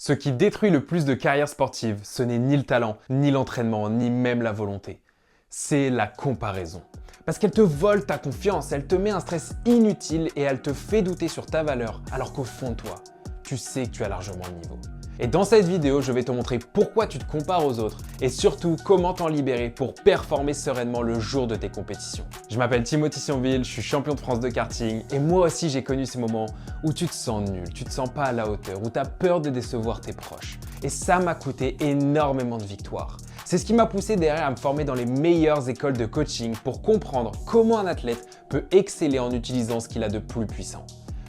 Ce qui détruit le plus de carrières sportives, ce n'est ni le talent, ni l'entraînement, ni même la volonté. C'est la comparaison. Parce qu'elle te vole ta confiance, elle te met un stress inutile et elle te fait douter sur ta valeur, alors qu'au fond de toi, tu sais que tu as largement le niveau. Et dans cette vidéo, je vais te montrer pourquoi tu te compares aux autres et surtout comment t'en libérer pour performer sereinement le jour de tes compétitions. Je m'appelle Timothy Sionville, je suis champion de France de karting et moi aussi j'ai connu ces moments où tu te sens nul, tu te sens pas à la hauteur, où tu as peur de décevoir tes proches. Et ça m'a coûté énormément de victoires. C'est ce qui m'a poussé derrière à me former dans les meilleures écoles de coaching pour comprendre comment un athlète peut exceller en utilisant ce qu'il a de plus puissant,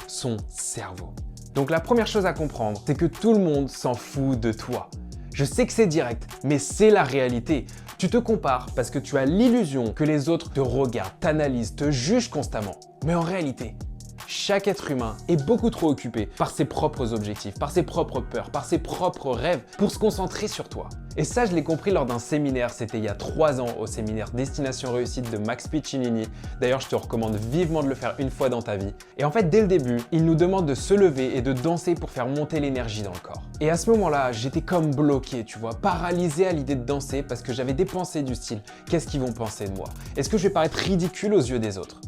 son cerveau. Donc la première chose à comprendre, c'est que tout le monde s'en fout de toi. Je sais que c'est direct, mais c'est la réalité. Tu te compares parce que tu as l'illusion que les autres te regardent, t'analysent, te jugent constamment. Mais en réalité, chaque être humain est beaucoup trop occupé par ses propres objectifs, par ses propres peurs, par ses propres rêves pour se concentrer sur toi. Et ça, je l'ai compris lors d'un séminaire, c'était il y a 3 ans au séminaire Destination Réussite de Max Piccinini. D'ailleurs, je te recommande vivement de le faire une fois dans ta vie. Et en fait, dès le début, il nous demande de se lever et de danser pour faire monter l'énergie dans le corps. Et à ce moment-là, j'étais comme bloqué, tu vois, paralysé à l'idée de danser parce que j'avais des pensées du style « Qu'est-ce qu'ils vont penser de moi? Est-ce que je vais paraître ridicule aux yeux des autres ?»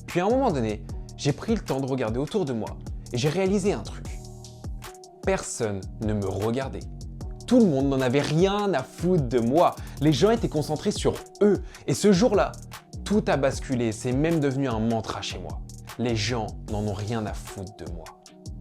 Puis à un moment donné, j'ai pris le temps de regarder autour de moi et j'ai réalisé un truc. Personne ne me regardait. Tout le monde n'en avait rien à foutre de moi. Les gens étaient concentrés sur eux. Et ce jour-là, tout a basculé. C'est même devenu un mantra chez moi. Les gens n'en ont rien à foutre de moi.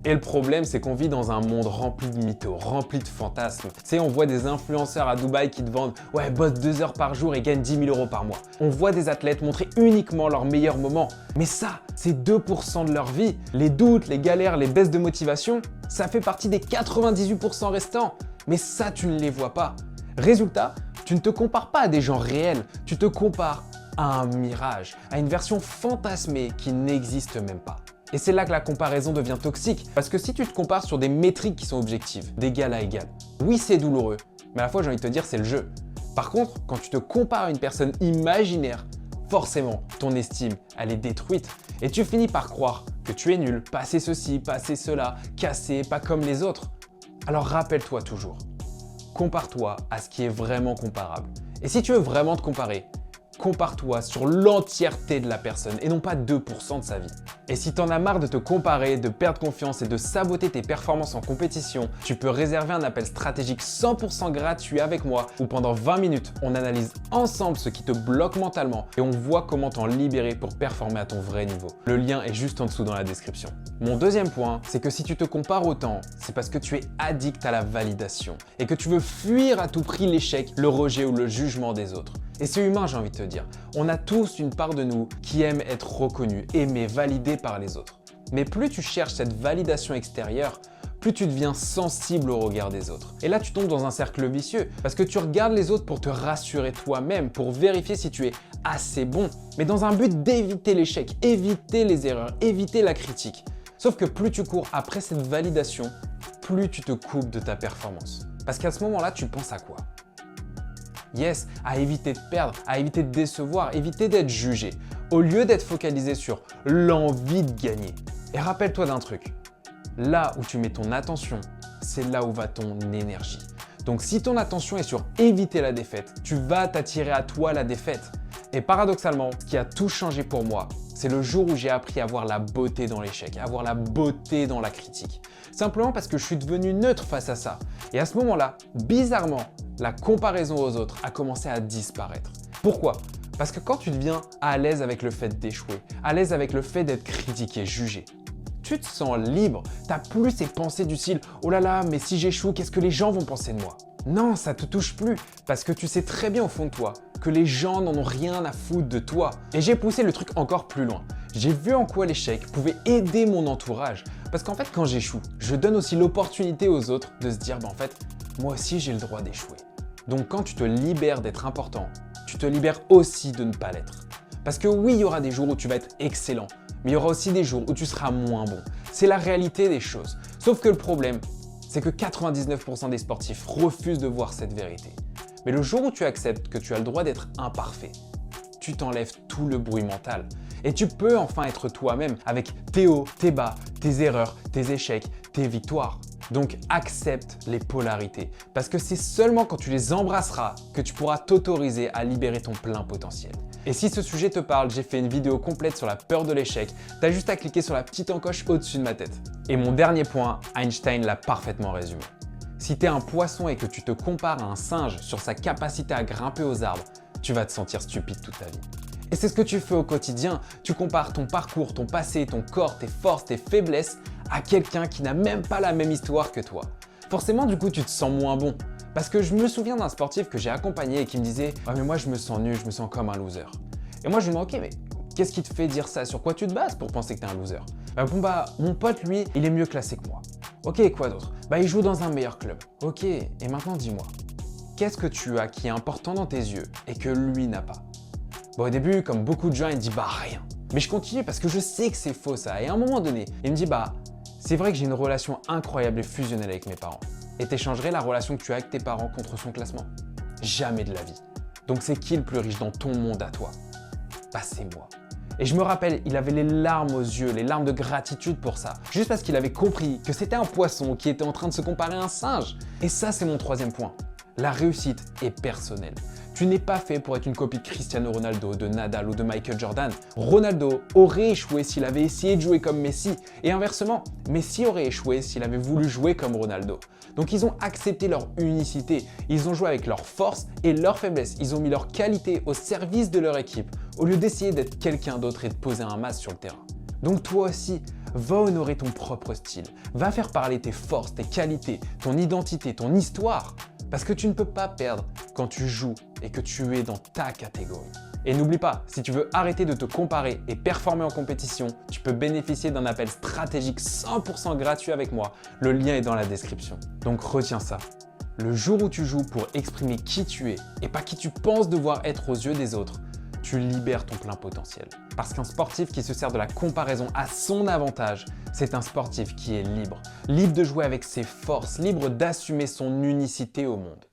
Et le problème, c'est qu'on vit dans un monde rempli de mythos, rempli de fantasmes. Tu sais, on voit des influenceurs à Dubaï qui te vendent « Ouais, bosse 2 heures par jour et gagne 10 000 € par mois ». On voit des athlètes montrer uniquement leurs meilleurs moments. Mais ça, c'est 2% de leur vie. Les doutes, les galères, les baisses de motivation, ça fait partie des 98% restants. Mais ça, tu ne les vois pas. Résultat, tu ne te compares pas à des gens réels, tu te compares à un mirage, à une version fantasmée qui n'existe même pas. Et c'est là que la comparaison devient toxique, parce que si tu te compares sur des métriques qui sont objectives, d'égal à égal, oui c'est douloureux, mais à la fois j'ai envie de te dire c'est le jeu. Par contre, quand tu te compares à une personne imaginaire, forcément ton estime elle est détruite et tu finis par croire que tu es nul, pas assez ceci, pas assez cela, cassé, pas comme les autres. Alors rappelle-toi toujours, compare-toi à ce qui est vraiment comparable. Et si tu veux vraiment te comparer, compare-toi sur l'entièreté de la personne et non pas 2% de sa vie. Et si t'en as marre de te comparer, de perdre confiance et de saboter tes performances en compétition, tu peux réserver un appel stratégique 100% gratuit avec moi où pendant 20 minutes, on analyse ensemble ce qui te bloque mentalement et on voit comment t'en libérer pour performer à ton vrai niveau. Le lien est juste en dessous dans la description. Mon deuxième point, c'est que si tu te compares autant, c'est parce que tu es addict à la validation et que tu veux fuir à tout prix l'échec, le rejet ou le jugement des autres. Et c'est humain, j'ai envie de te dire. On a tous une part de nous qui aime être reconnu, aimé, validé par les autres. Mais plus tu cherches cette validation extérieure, plus tu deviens sensible au regard des autres. Et là, tu tombes dans un cercle vicieux parce que tu regardes les autres pour te rassurer toi-même, pour vérifier si tu es assez bon, mais dans un but d'éviter l'échec, éviter les erreurs, éviter la critique. Sauf que plus tu cours après cette validation, plus tu te coupes de ta performance. Parce qu'à ce moment-là, tu penses à quoi? Yes, à éviter de perdre, à éviter de décevoir, éviter d'être jugé, au lieu d'être focalisé sur l'envie de gagner. Et rappelle-toi d'un truc, là où tu mets ton attention, c'est là où va ton énergie. Donc si ton attention est sur éviter la défaite, tu vas t'attirer à toi la défaite. Et paradoxalement, ce qui a tout changé pour moi, c'est le jour où j'ai appris à voir la beauté dans l'échec, à voir la beauté dans la critique. Simplement parce que je suis devenu neutre face à ça. Et à ce moment-là, bizarrement, la comparaison aux autres a commencé à disparaître. Pourquoi? Parce que quand tu deviens à l'aise avec le fait d'échouer, à l'aise avec le fait d'être critiqué, jugé, tu te sens libre, t'as plus ces pensées du style « Oh là là, mais si j'échoue, qu'est-ce que les gens vont penser de moi ?» Non, ça te touche plus, parce que tu sais très bien au fond de toi que les gens n'en ont rien à foutre de toi. Et j'ai poussé le truc encore plus loin. J'ai vu en quoi l'échec pouvait aider mon entourage. Parce qu'en fait, quand j'échoue, je donne aussi l'opportunité aux autres de se dire « en fait, moi aussi j'ai le droit d'échouer ». Donc quand tu te libères d'être important, tu te libères aussi de ne pas l'être. Parce que oui, il y aura des jours où tu vas être excellent, mais il y aura aussi des jours où tu seras moins bon. C'est la réalité des choses. Sauf que le problème, c'est que 99% des sportifs refusent de voir cette vérité. Mais le jour où tu acceptes que tu as le droit d'être imparfait, tu t'enlèves tout le bruit mental. Et tu peux enfin être toi-même avec tes hauts, tes bas, tes erreurs, tes échecs, tes victoires. Donc accepte les polarités, parce que c'est seulement quand tu les embrasseras que tu pourras t'autoriser à libérer ton plein potentiel. Et si ce sujet te parle, j'ai fait une vidéo complète sur la peur de l'échec, t'as juste à cliquer sur la petite encoche au-dessus de ma tête. Et mon dernier point, Einstein l'a parfaitement résumé. Si t'es un poisson et que tu te compares à un singe sur sa capacité à grimper aux arbres, tu vas te sentir stupide toute ta vie. Et c'est ce que tu fais au quotidien, tu compares ton parcours, ton passé, ton corps, tes forces, tes faiblesses à quelqu'un qui n'a même pas la même histoire que toi. Forcément, du coup, tu te sens moins bon. Parce que je me souviens d'un sportif que j'ai accompagné et qui me disait « Ah mais moi je me sens nul, je me sens comme un loser ». Et moi je me dis « Ok, mais qu'est-ce qui te fait dire ça? Sur quoi tu te bases pour penser que t'es un loser ?» Mon pote lui, il est mieux classé que moi. Ok, et quoi d'autre? Il joue dans un meilleur club. Ok, et maintenant dis-moi, qu'est-ce que tu as qui est important dans tes yeux et que lui n'a pas? Au début, comme beaucoup de gens, il me dit « rien ». Mais je continue parce que je sais que c'est faux ça. Et à un moment donné, il me dit « c'est vrai que j'ai une relation incroyable et fusionnelle avec mes parents. Et t'échangerais la relation que tu as avec tes parents contre son classement? Jamais de la vie. Donc c'est qui le plus riche dans ton monde à toi? C'est moi. » Et je me rappelle, il avait les larmes aux yeux, les larmes de gratitude pour ça. Juste parce qu'il avait compris que c'était un poisson qui était en train de se comparer à un singe. Et ça, c'est mon troisième point. La réussite est personnelle. Tu n'es pas fait pour être une copie de Cristiano Ronaldo, de Nadal ou de Michael Jordan. Ronaldo aurait échoué s'il avait essayé de jouer comme Messi. Et inversement, Messi aurait échoué s'il avait voulu jouer comme Ronaldo. Donc ils ont accepté leur unicité. Ils ont joué avec leurs forces et leurs faiblesses. Ils ont mis leur qualité au service de leur équipe, au lieu d'essayer d'être quelqu'un d'autre et de poser un masque sur le terrain. Donc toi aussi, va honorer ton propre style. Va faire parler tes forces, tes qualités, ton identité, ton histoire. Parce que tu ne peux pas perdre quand tu joues et que tu es dans ta catégorie. Et n'oublie pas, si tu veux arrêter de te comparer et performer en compétition, tu peux bénéficier d'un appel stratégique 100% gratuit avec moi. Le lien est dans la description. Donc retiens ça. Le jour où tu joues pour exprimer qui tu es et pas qui tu penses devoir être aux yeux des autres, tu libères ton plein potentiel. Parce qu'un sportif qui se sert de la comparaison à son avantage, c'est un sportif qui est libre. Libre de jouer avec ses forces, libre d'assumer son unicité au monde.